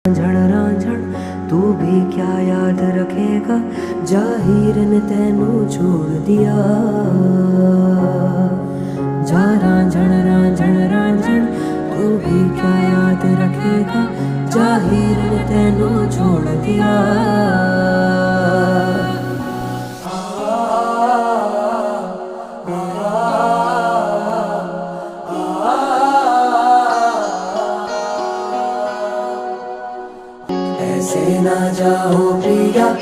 रांझण तू भी क्या याद रखेगा, जाहिर ने तेनू छोड़ दिया। जा रांझण रांझण रांझण तू भी क्या याद रखेगा, जाहिर ने तेनू छोड़ दिया। ऐसे ना जाओ प्रिया।